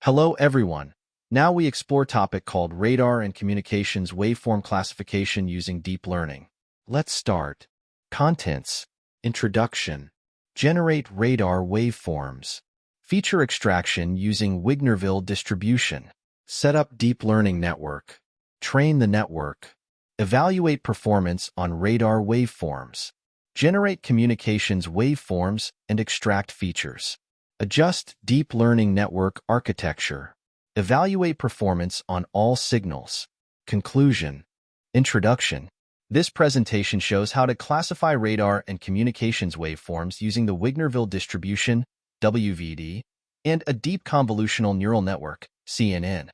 Hello everyone. Now we explore topic called radar and communications waveform classification using deep learning. Let's start. Contents. Introduction. Generate radar waveforms. Feature extraction using Wignerville distribution. Set up deep learning network. Train the network. Evaluate performance on radar waveforms. Generate communications waveforms and extract features. Adjust deep learning network architecture. Evaluate performance on all signals. Conclusion. Introduction. This presentation shows how to classify radar and communications waveforms using the Wignerville distribution, WVD, and a deep convolutional neural network, CNN.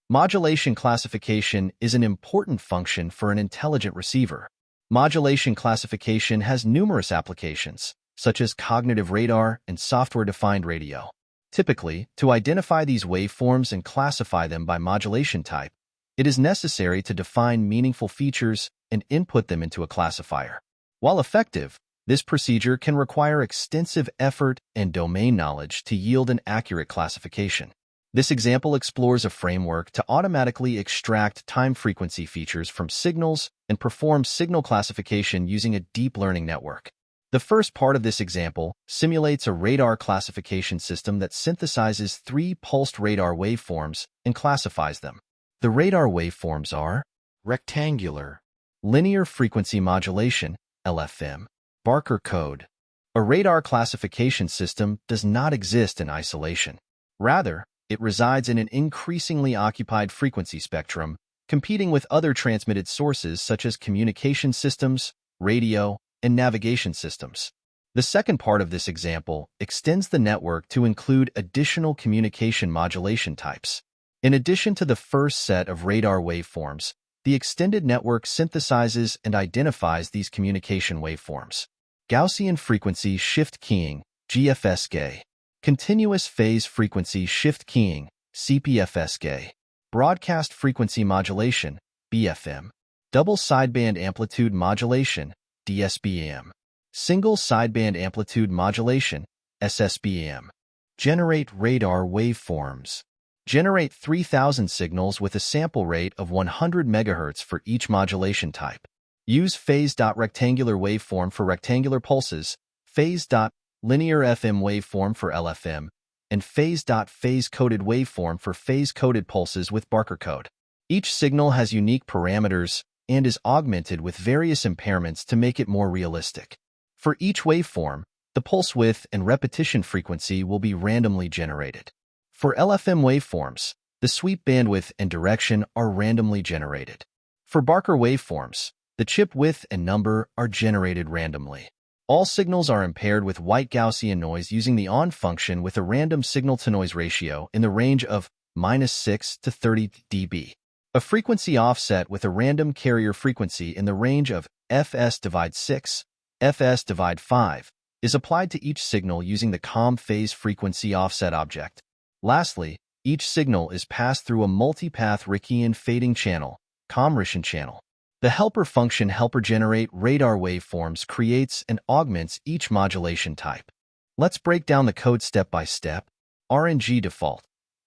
Modulation classification is an important function for an intelligent receiver. Modulation classification has numerous applications, such as cognitive radar and software-defined radio. Typically, to identify these waveforms and classify them by modulation type, it is necessary to define meaningful features and input them into a classifier. While effective, this procedure can require extensive effort and domain knowledge to yield an accurate classification. This example explores a framework to automatically extract time-frequency features from signals and perform signal classification using a deep learning network. The first part of this example simulates a radar classification system that synthesizes 3 pulsed radar waveforms and classifies them. The radar waveforms are rectangular, linear frequency modulation, LFM, Barker code. A radar classification system does not exist in isolation. Rather, it resides in an increasingly occupied frequency spectrum, competing with other transmitted sources such as communication systems, radio, and navigation systems. The second part of this example extends the network to include additional communication modulation types. In addition to the first set of radar waveforms, the extended network synthesizes and identifies these communication waveforms. Gaussian frequency shift keying, GFSK. Continuous phase frequency shift keying, CPFSK. Broadcast frequency modulation, BFM. Double sideband amplitude modulation, DSBAM. Single sideband amplitude modulation, SSBAM. Generate radar waveforms. Generate 3,000 signals with a sample rate of 100 MHz for each modulation type. Use phase.rectangular waveform for rectangular pulses, phase.linear FM waveform for LFM, and phase.phase-coded waveform for phase-coded pulses with Barker code. Each signal has unique parameters and is augmented with various impairments to make it more realistic. For each waveform, the pulse width and repetition frequency will be randomly generated. For LFM waveforms, the sweep bandwidth and direction are randomly generated. For Barker waveforms, the chip width and number are generated randomly. All signals are impaired with white Gaussian noise using the ON function with a random signal-to-noise ratio in the range of -6 to 30 dB. A frequency offset with a random carrier frequency in the range of fs/6, fs/5 is applied to each signal using the COM phase frequency offset object. Lastly, each signal is passed through a multipath Rickian fading channel, COM-Rickian channel. The helper function helper generate radar waveforms creates and augments each modulation type. Let's break down the code step by step. RNG default.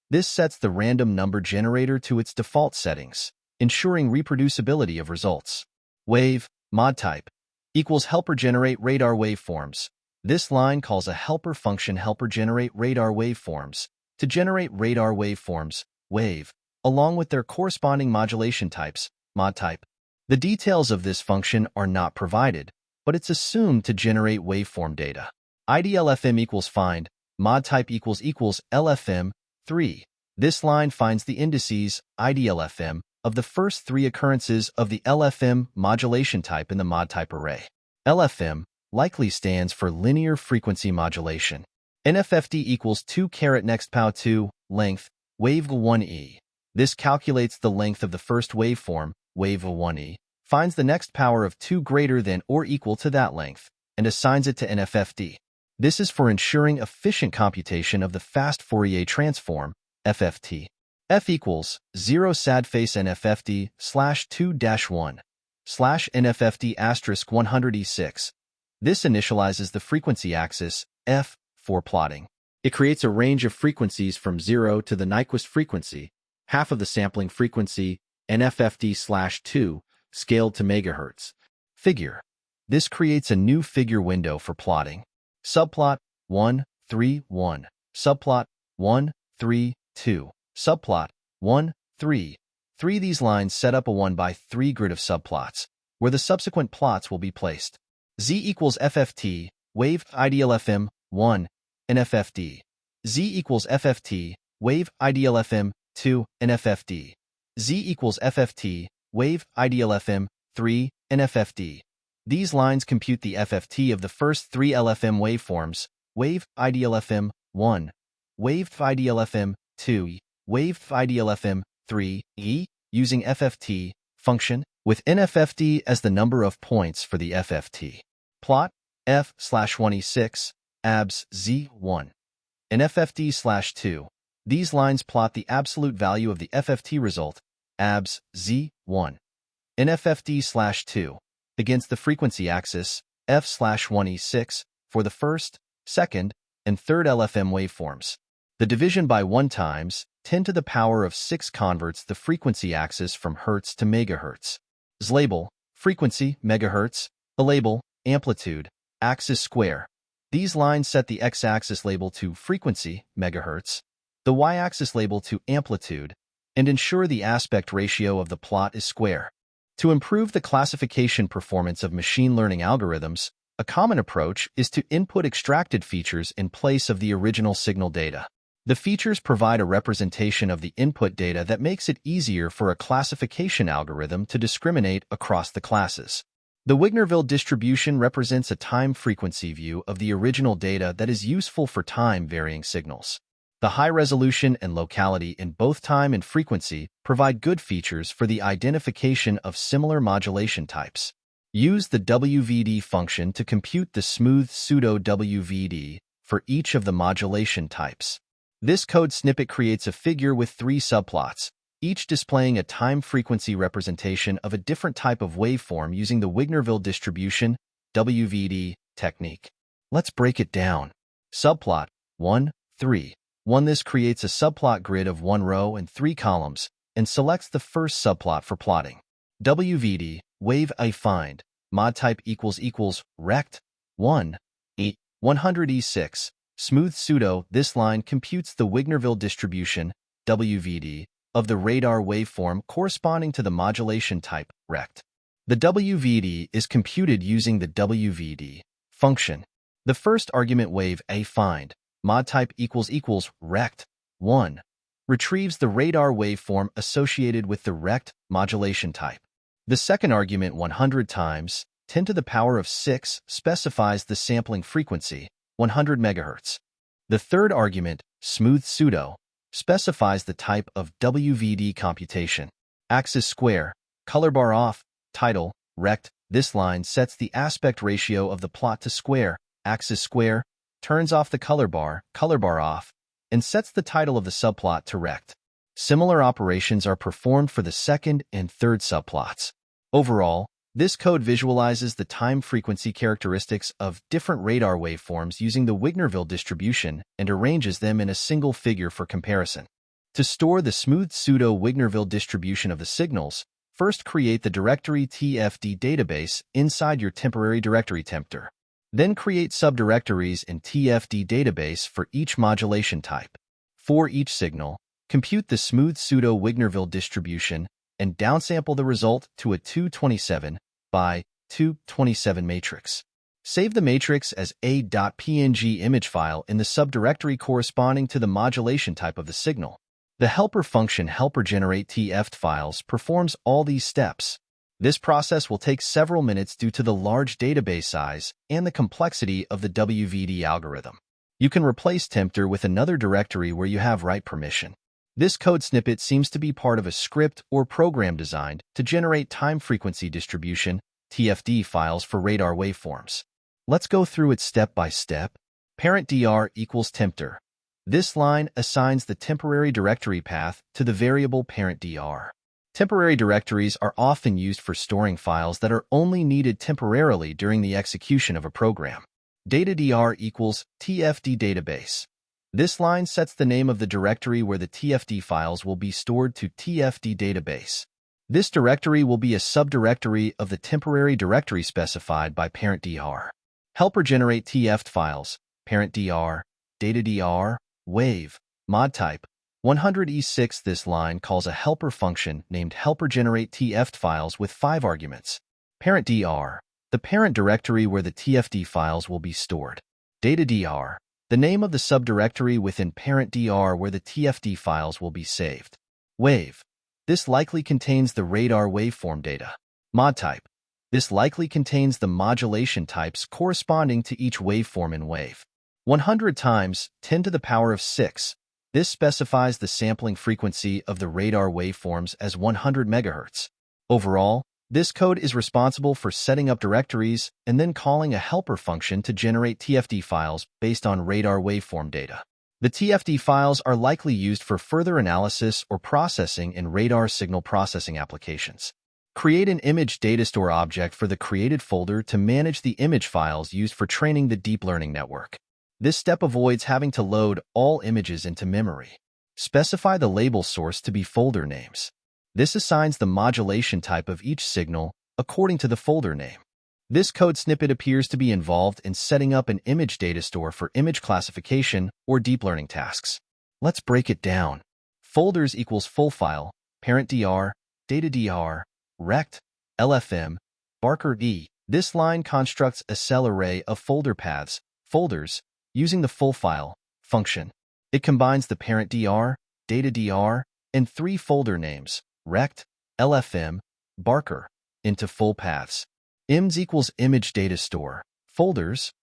This sets the random number generator to its default settings, ensuring reproducibility of results. Wave, mod type, equals helper generate radar waveforms. This line calls a helper function helper generate radar waveforms to generate radar waveforms, wave, along with their corresponding modulation types, mod type. The details of this function are not provided, but it's assumed to generate waveform data. IDLFM equals find, mod type equals LFM, 3. This line finds the indices, IDLFM, of the first 3 occurrences of the LFM modulation type in the mod type array. LFM likely stands for linear frequency modulation. NFFD equals 2 next pow 2, length, wave 1e. This calculates the length of the first waveform, wave 1e, finds the next power of 2 greater than or equal to that length, and assigns it to NFFD. This is for ensuring efficient computation of the fast Fourier transform, FFT. F equals 0 sadface NFFD /2-1 /NFFD *100E6. This initializes the frequency axis, F, for plotting. It creates a range of frequencies from 0 to the Nyquist frequency, half of the sampling frequency, NFFD/2, scaled to megahertz. Figure. This creates a new figure window for plotting. Subplot 1, 3, 1. Subplot 1, 3, 2. Subplot 1, 3, 3. These lines set up a 1 by 3 grid of subplots, where the subsequent plots will be placed. Z equals FFT, wave ideal FM 1, NFFD. Z equals FFT, wave ideal FM 2, NFFD. Z equals FFT, wave ideal FM 3, NFFD. These lines compute the FFT of the first 3 LFM waveforms, wave ideal FM 1, wave ideal FM 2, wave ideal FM 3, using FFT function, with NFFD as the number of points for the FFT. Plot F/1E6, abs Z1. NFFD/2. These lines plot the absolute value of the FFT result, abs Z1. NFFD/2, against the frequency axis, F/1E6, for the first, second, and third LFM waveforms. The division by 1 times 10 to the power of 6 converts the frequency axis from hertz to megahertz. Z-label, frequency, megahertz, A-label, amplitude, axis square. These lines set the x-axis label to frequency, megahertz, the y-axis label to amplitude, and ensure the aspect ratio of the plot is square. To improve the classification performance of machine learning algorithms, a common approach is to input extracted features in place of the original signal data. The features provide a representation of the input data that makes it easier for a classification algorithm to discriminate across the classes. The Wignerville distribution represents a time-frequency view of the original data that is useful for time-varying signals. The high resolution and locality in both time and frequency provide good features for the identification of similar modulation types. Use the WVD function to compute the smooth pseudo-WVD for each of the modulation types. This code snippet creates a figure with 3 subplots, each displaying a time-frequency representation of a different type of waveform using the Wignerville distribution, WVD, technique. Let's break it down. Subplot 1, 3. 1. This creates a subplot grid of 1 row and 3 columns, and selects the first subplot for plotting. WVD, wave I find, mod type == rect, 1, 8, 100E6, smooth pseudo. This line computes the Wignerville distribution, WVD, of the radar waveform corresponding to the modulation type, rect. The WVD is computed using the WVD function. The first argument wave A find, mod type == rect, 1, retrieves the radar waveform associated with the rect modulation type. The second argument 100 times 10 to the power of 6 specifies the sampling frequency, 100 MHz. The third argument, smooth pseudo, specifies the type of WVD computation. Axis square, color bar off, title, rect. This line sets the aspect ratio of the plot to square, axis square, turns off the color bar off, and sets the title of the subplot to rect. Similar operations are performed for the second and third subplots. Overall, this code visualizes the time-frequency characteristics of different radar waveforms using the Wignerville distribution and arranges them in a single figure for comparison. To store the smooth pseudo-Wignerville distribution of the signals, first create the directory TFD database inside your temporary directory tempter. Then create subdirectories in TFD database for each modulation type. For each signal, compute the smooth pseudo-Wignerville distribution and downsample the result to a 227 by 227 matrix. Save the matrix as a.png image file in the subdirectory corresponding to the modulation type of the signal. The helper function helper_generate_tft files performs all these steps. This process will take several minutes due to the large database size and the complexity of the WVD algorithm. You can replace Tempter with another directory where you have write permission. This code snippet seems to be part of a script or program designed to generate time-frequency distribution, TFD files for radar waveforms. Let's go through it step by step. Parent dr = tempter. This line assigns the temporary directory path to the variable parent dr. Temporary directories are often used for storing files that are only needed temporarily during the execution of a program. Data dr = tfd database. This line sets the name of the directory where the TFD files will be stored to TFD database. This directory will be a subdirectory of the temporary directory specified by parent dr. Helper generate TF files, parent dr, data dr, wave, mod type, 100E6. This line calls a helper function named helper generate TF files with 5 arguments. Parent dr, the parent directory where the TFD files will be stored. Data dr, the name of the subdirectory within parent dr where the TFD files will be saved. Wave, this likely contains the radar waveform data. Mod type, this likely contains the modulation types corresponding to each waveform in wave. 100 times 10 to the power of 6. This specifies the sampling frequency of the radar waveforms as 100 MHz. Overall, this code is responsible for setting up directories and then calling a helper function to generate TFD files based on radar waveform data. The TFD files are likely used for further analysis or processing in radar signal processing applications. Create an image data store object for the created folder to manage the image files used for training the deep learning network. This step avoids having to load all images into memory. Specify the label source to be folder names. This assigns the modulation type of each signal according to the folder name. This code snippet appears to be involved in setting up an image data store for image classification or deep learning tasks. Let's break it down. Folders equals full file, parent dr, data dr, rect, LFM, Barker E. This line constructs a cell array of folder paths, folders, using the full file function. It combines the parent dr, data dr, and 3 folder names, rect, LFM, Barker, into full paths. IMS equals image data store, folders,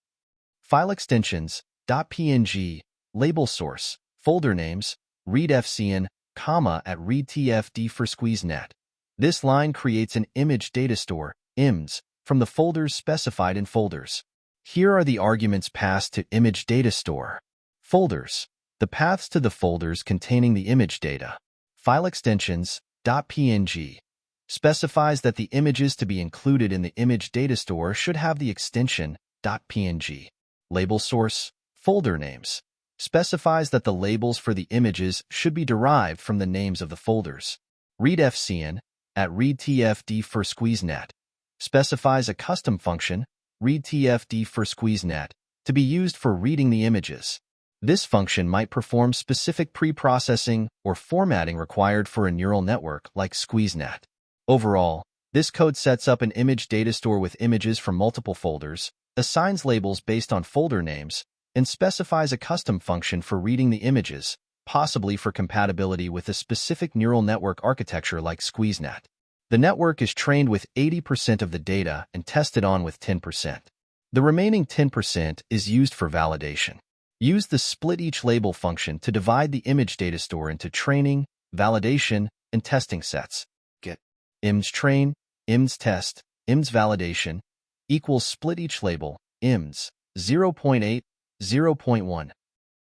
file extensions, .png, label source, folder names, readfcn, at readtfd for squeezenet. This line creates an image data store, IMS, from the folders specified in folders. Here are the arguments passed to image data store. Folders, the paths to the folders containing the image data. File extensions, .png, specifies that the images to be included in the image data store should have the extension .png. Label source, folder names, specifies that the labels for the images should be derived from the names of the folders. Readfcn, at readtfd for squeezenet, specifies a custom function, readtfd for squeezenet, to be used for reading the images. This function might perform specific pre-processing or formatting required for a neural network like squeezenet. Overall, this code sets up an image data store with images from multiple folders, assigns labels based on folder names, and specifies a custom function for reading the images, possibly for compatibility with a specific neural network architecture like squeezenet. The network is trained with 80% of the data and tested on with 10%. The remaining 10% is used for validation. Use the split each label function to divide the image data store into training, validation, and testing sets. Get IMS train, IMS test, IMS validation equals split each label, IMS 0.8, 0.1.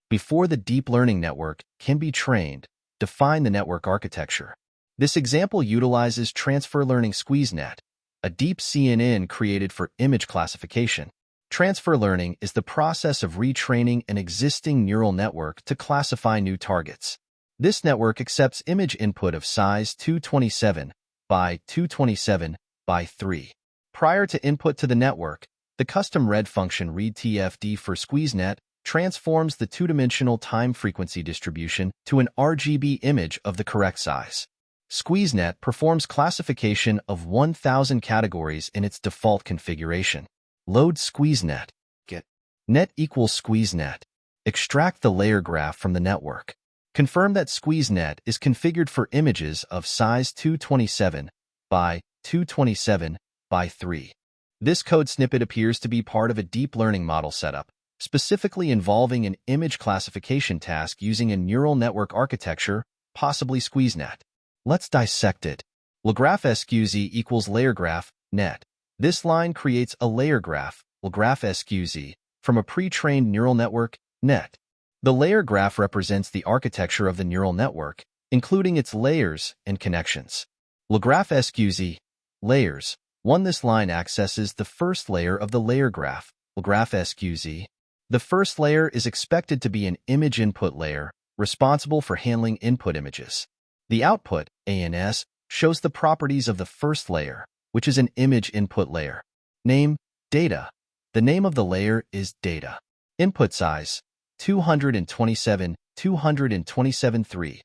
Before the deep learning network can be trained, define the network architecture. This example utilizes transfer learning squeezenet, a deep CNN created for image classification. Transfer learning is the process of retraining an existing neural network to classify new targets. This network accepts image input of size 227 by 227 by 3. Prior to input to the network, the custom read function readtfd for squeezenet transforms the two-dimensional time frequency distribution to an RGB image of the correct size. Squeezenet performs classification of 1,000 categories in its default configuration. Load squeezenet. Get net equals squeezenet. Extract the layer graph from the network. Confirm that squeezenet is configured for images of size 227 by 227 by 3. This code snippet appears to be part of a deep learning model setup, specifically involving an image classification task using a neural network architecture, possibly squeezenet. Let's dissect it. LaGraph SQZ equals layer graph, net. This line creates a layer graph, LaGraph SQZ, from a pre-trained neural network, net. The layer graph represents the architecture of the neural network, including its layers and connections. LaGraph SQZ, layers. 1. This line accesses the first layer of the layer graph, LaGraph SQZ. The first layer is expected to be an image input layer, responsible for handling input images. The output, ANS, shows the properties of the first layer, which is an image input layer. Name, data. The name of the layer is data. Input size, 227, 227.3.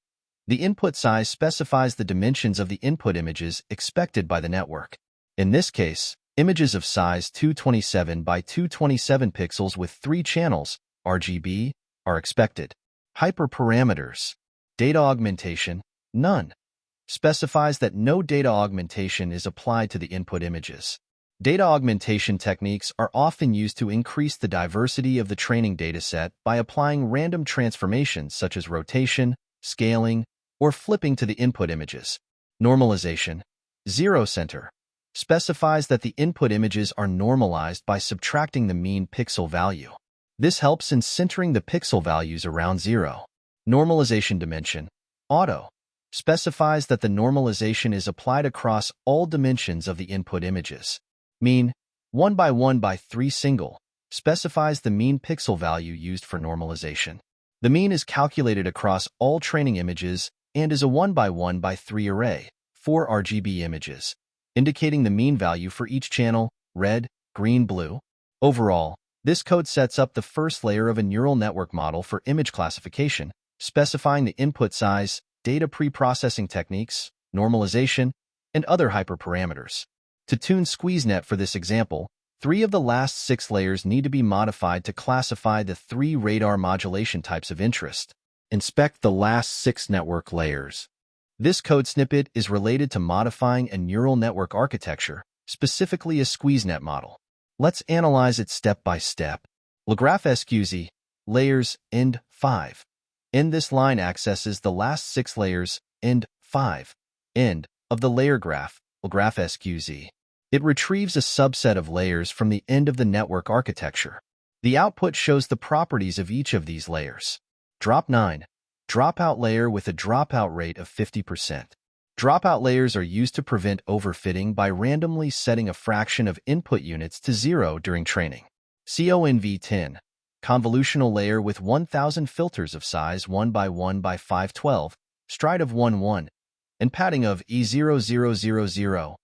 The input size specifies the dimensions of the input images expected by the network. In this case, images of size 227 by 227 pixels with 3 channels, RGB, are expected. Hyperparameters. Data augmentation, none. Specifies that no data augmentation is applied to the input images. Data augmentation techniques are often used to increase the diversity of the training dataset by applying random transformations such as rotation, scaling, or flipping to the input images. Normalization. Zero center. Specifies that the input images are normalized by subtracting the mean pixel value. This helps in centering the pixel values around 0. Normalization dimension. Auto. Specifies that the normalization is applied across all dimensions of the input images. Mean, 1 by 1 by 3 single, specifies the mean pixel value used for normalization. The mean is calculated across all training images and is a 1 by 1 by 3 array, 4 RGB images, indicating the mean value for each channel, red, green, blue. Overall, this code sets up the first layer of a neural network model for image classification, specifying the input size, data pre-processing techniques, normalization, and other hyperparameters. To tune SqueezeNet for this example, 3 of the last 6 layers need to be modified to classify the 3 radar modulation types of interest. Inspect the last 6 network layers. This code snippet is related to modifying a neural network architecture, specifically a SqueezeNet model. Let's analyze it step by step. LaGraph SQZ, layers, end 5. In this line accesses the last 6 layers, end 5, end of the layer graph, LaGraph SQZ. It retrieves a subset of layers from the end of the network architecture. The output shows the properties of each of these layers. Drop 9. Dropout layer with a dropout rate of 50%. Dropout layers are used to prevent overfitting by randomly setting a fraction of input units to 0 during training. CONV10. Convolutional layer with 1000 filters of size 1 by 1 by 512, stride of 1, and padding of E0000.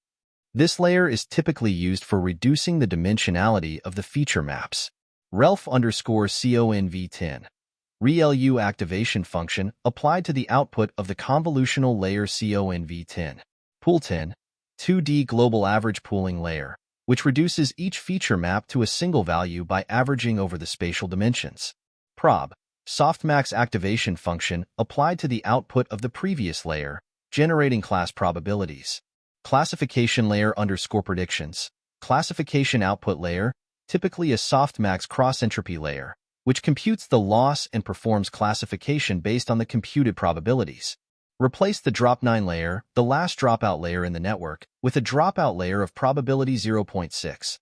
This layer is typically used for reducing the dimensionality of the feature maps. RELF_CONV10. ReLU activation function applied to the output of the convolutional layer CONV10. Pool10. 2D global average pooling layer, which reduces each feature map to a single value by averaging over the spatial dimensions. Prob. Softmax activation function applied to the output of the previous layer, generating class probabilities. Classification layer _ predictions. Classification output layer, typically a softmax cross-entropy layer, which computes the loss and performs classification based on the computed probabilities. Replace the drop 9 layer, the last dropout layer in the network, with a dropout layer of probability 0.6.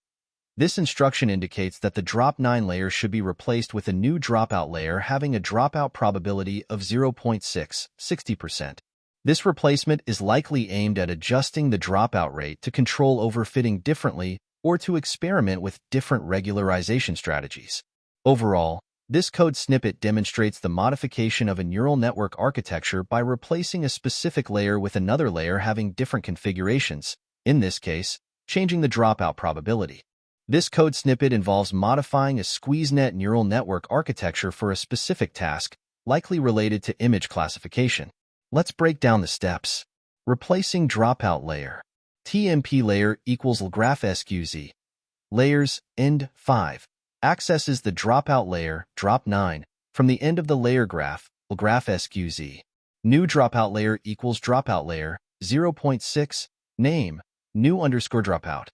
This instruction indicates that the drop 9 layer should be replaced with a new dropout layer having a dropout probability of 0.6, 60%. This replacement is likely aimed at adjusting the dropout rate to control overfitting differently or to experiment with different regularization strategies. Overall, this code snippet demonstrates the modification of a neural network architecture by replacing a specific layer with another layer having different configurations, in this case, changing the dropout probability. This code snippet involves modifying a SqueezeNet neural network architecture for a specific task, likely related to image classification. Let's break down the steps. Replacing dropout layer. TMP layer equals LaGraph SQZ. Layers, end 5. Accesses the dropout layer, drop 9, from the end of the layer graph, LaGraph SQZ. New dropout layer equals dropout layer, 0.6, name, new_dropout.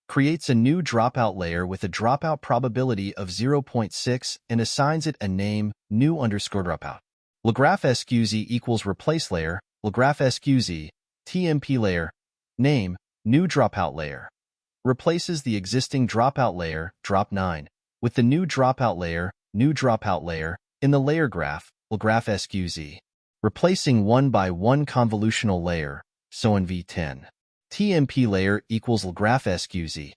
Creates a new dropout layer with a dropout probability of 0.6 and assigns it a name, new_dropout. LaGraph SQZ equals replace layer, LaGraph SQZ, TMP layer, name, new dropout layer. Replaces the existing dropout layer, drop 9, with the new dropout layer, new dropout layer, in the layer graph, LaGraph SQZ. Replacing 1 by 1 convolutional layer, CONV10. TMP layer equals LaGraph SQZ.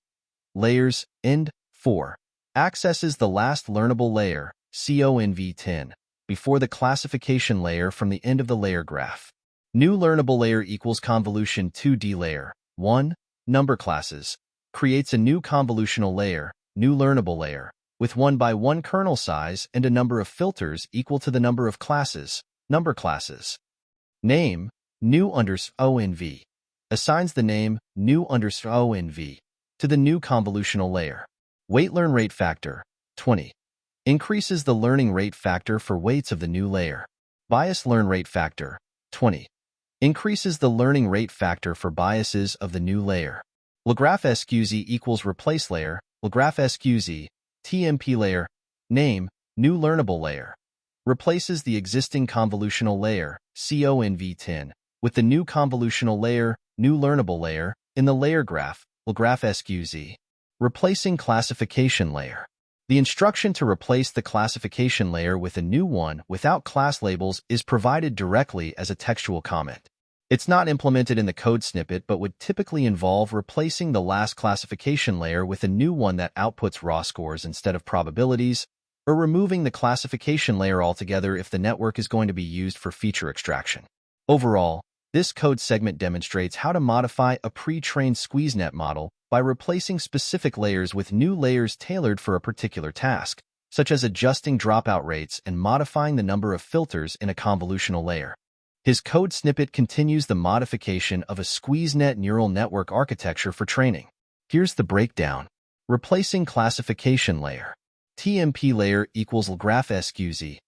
Layers, end 4. accesses the last learnable layer, conv10, before the classification layer from the end of the layer graph. New learnable layer equals convolution 2D layer. 1. Number classes. Creates a new convolutional layer, new learnable layer, with 1 by 1 kernel size and a number of filters equal to the number of classes, number classes. Name, new_onv. Assigns the name, new_onv, to the new convolutional layer. Weight learn rate factor, 20. Increases the learning rate factor for weights of the new layer. Bias learn rate factor, 20. Increases the learning rate factor for biases of the new layer. Lagraph sqz equals replace layer, Lagraph sqz, TMP layer, name, new learnable layer. Replaces the existing convolutional layer, conv10, with the new convolutional layer, new learnable layer, in the layer graph, Lagraph sqz. Replacing classification layer. The instruction to replace the classification layer with a new one without class labels is provided directly as a textual comment. It's not implemented in the code snippet but would typically involve replacing the last classification layer with a new one that outputs raw scores instead of probabilities, or removing the classification layer altogether if the network is going to be used for feature extraction. Overall, this code segment demonstrates how to modify a pre-trained SqueezeNet model by replacing specific layers with new layers tailored for a particular task, such as adjusting dropout rates and modifying the number of filters in a convolutional layer. His code snippet continues the modification of a SqueezeNet neural network architecture for training. Here's the breakdown. Replacing classification layer. TMP layer equals Lagraph sqz.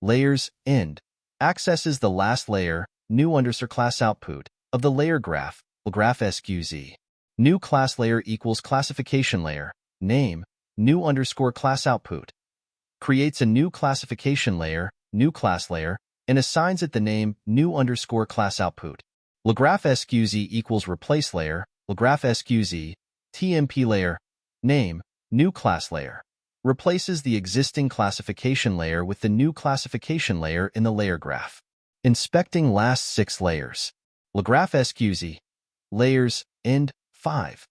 Layers, end. Accesses the last layer, new_class output, of the layer graph, Lagraph sqz. New class layer equals classification layer, name, new_class output. Creates a new classification layer, new class layer, and assigns it the name new_class output. Lagraph sqz equals replace layer, Lagraph sqz, TMP layer, name, new class layer. Replaces the existing classification layer with the new classification layer in the layer graph. Inspecting last 6 layers. Lagraph sqz, layers, end, 5.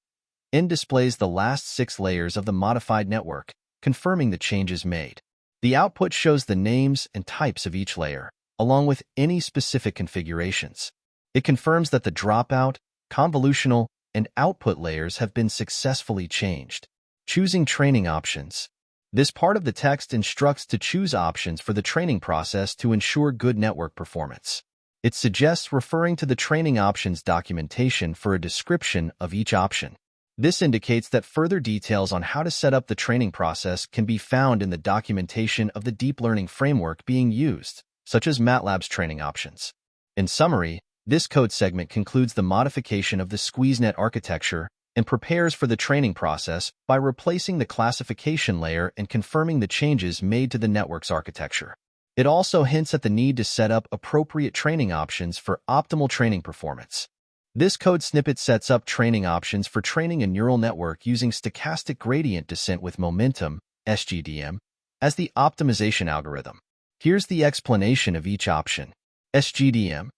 End displays the last 6 layers of the modified network, confirming the changes made. The output shows the names and types of each layer, along with any specific configurations. It confirms that the dropout, convolutional, and output layers have been successfully changed. Choosing training options. This part of the text instructs to choose options for the training process to ensure good network performance. It suggests referring to the training options documentation for a description of each option. This indicates that further details on how to set up the training process can be found in the documentation of the deep learning framework being used, such as MATLAB's training options. In summary, this code segment concludes the modification of the SqueezeNet architecture and prepares for the training process by replacing the classification layer and confirming the changes made to the network's architecture. It also hints at the need to set up appropriate training options for optimal training performance. This code snippet sets up training options for training a neural network using stochastic gradient descent with momentum, SGDM, as the optimization algorithm. Here's the explanation of each option. SGDM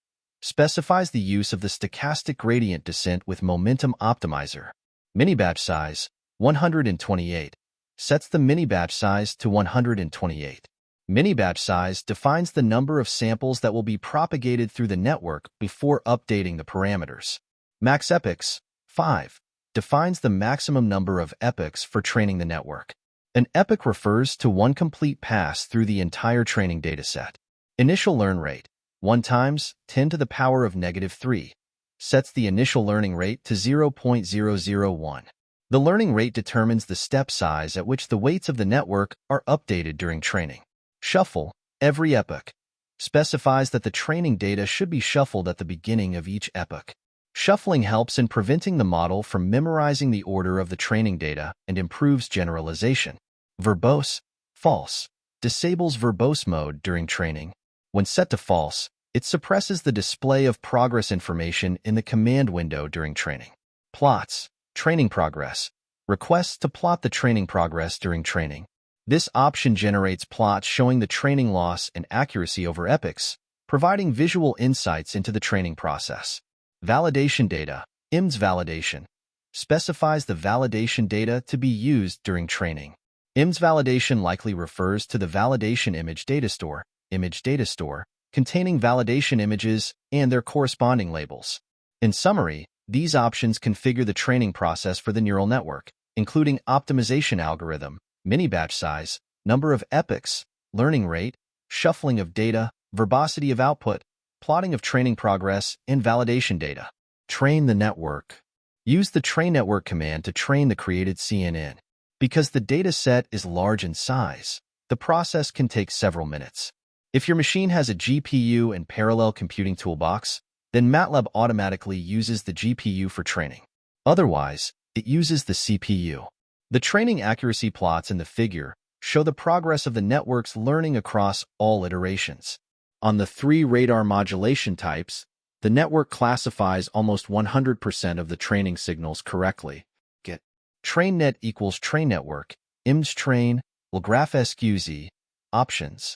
specifies the use of the stochastic gradient descent with momentum optimizer. Mini-batch size, 128. Sets the mini-batch size to 128. Mini-batch size defines the number of samples that will be propagated through the network before updating the parameters. Max epochs, 5. Defines the maximum number of epochs for training the network. An epoch refers to one complete pass through the entire training dataset. Initial learn rate, 1 times 10 to the power of -3, sets the initial learning rate to 0.001. The learning rate determines the step size at which the weights of the network are updated during training. Shuffle, every epoch, specifies that the training data should be shuffled at the beginning of each epoch. Shuffling helps in preventing the model from memorizing the order of the training data and improves generalization. Verbose, false, disables verbose mode during training. When set to false, it suppresses the display of progress information in the command window during training. Plots, training progress, requests to plot the training progress during training. This option generates plots showing the training loss and accuracy over epochs, providing visual insights into the training process. Validation data, IMDS validation, specifies the validation data to be used during training. IMS validation likely refers to the validation image data store, containing validation images and their corresponding labels. In summary, these options configure the training process for the neural network, including optimization algorithm, mini-batch size, number of epochs, learning rate, shuffling of data, verbosity of output, plotting of training progress, and validation data. Train the network. Use the train network command to train the created CNN. Because the data set is large in size, the process can take several minutes. If your machine has a GPU and parallel computing toolbox, then MATLAB automatically uses the GPU for training. Otherwise, it uses the CPU. The training accuracy plots in the figure show the progress of the network's learning across all iterations. On the 3 radar modulation types, the network classifies almost 100% of the training signals correctly. Get TrainNet equals train network, IMS train, will graph SQZ, options.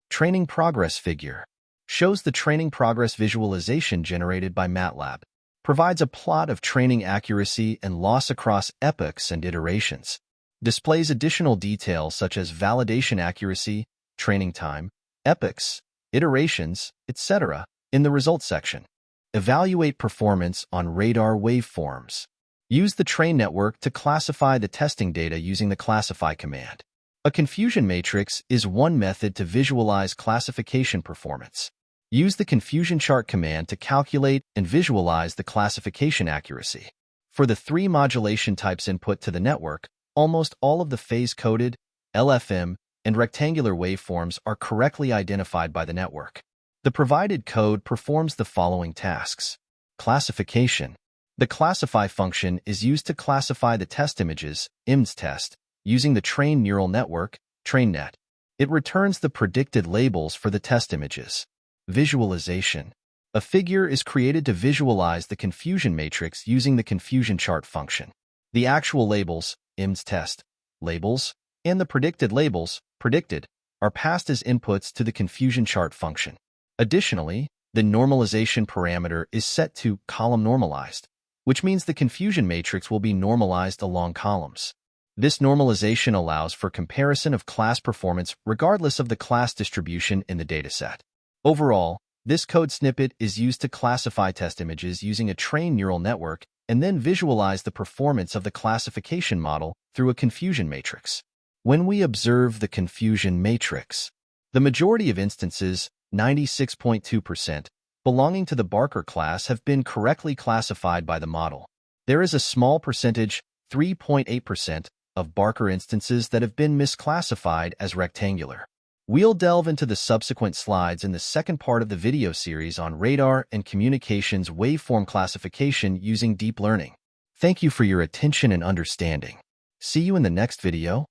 Training progress figure shows the training progress visualization generated by MATLAB, provides a plot of training accuracy and loss across epochs and iterations, displays additional details such as validation accuracy, training time, epochs, iterations, etc. in the results section. Evaluate performance on radar waveforms. Use the train network to classify the testing data using the classify command. A confusion matrix is one method to visualize classification performance. Use the confusion chart command to calculate and visualize the classification accuracy. For the 3 modulation types input to the network, almost all of the phase-coded, LFM, and rectangular waveforms are correctly identified by the network. The provided code performs the following tasks. Classification. The classify function is used to classify the test images, IMS test, using the trained neural network, TrainNet. It returns the predicted labels for the test images. Visualization. A figure is created to visualize the confusion matrix using the confusion chart function. The actual labels, IMS test, labels, and the predicted labels, predicted, are passed as inputs to the confusion chart function. Additionally, the normalization parameter is set to column normalized, which means the confusion matrix will be normalized along columns. This normalization allows for comparison of class performance regardless of the class distribution in the dataset. Overall, this code snippet is used to classify test images using a trained neural network and then visualize the performance of the classification model through a confusion matrix. When we observe the confusion matrix, the majority of instances, 96.2%, belonging to the Barker class have been correctly classified by the model. There is a small percentage, 3.8%, of Barker instances that have been misclassified as rectangular. We'll delve into the subsequent slides in the second part of the video series on radar and communications waveform classification using deep learning. Thank you for your attention and understanding. See you in the next video.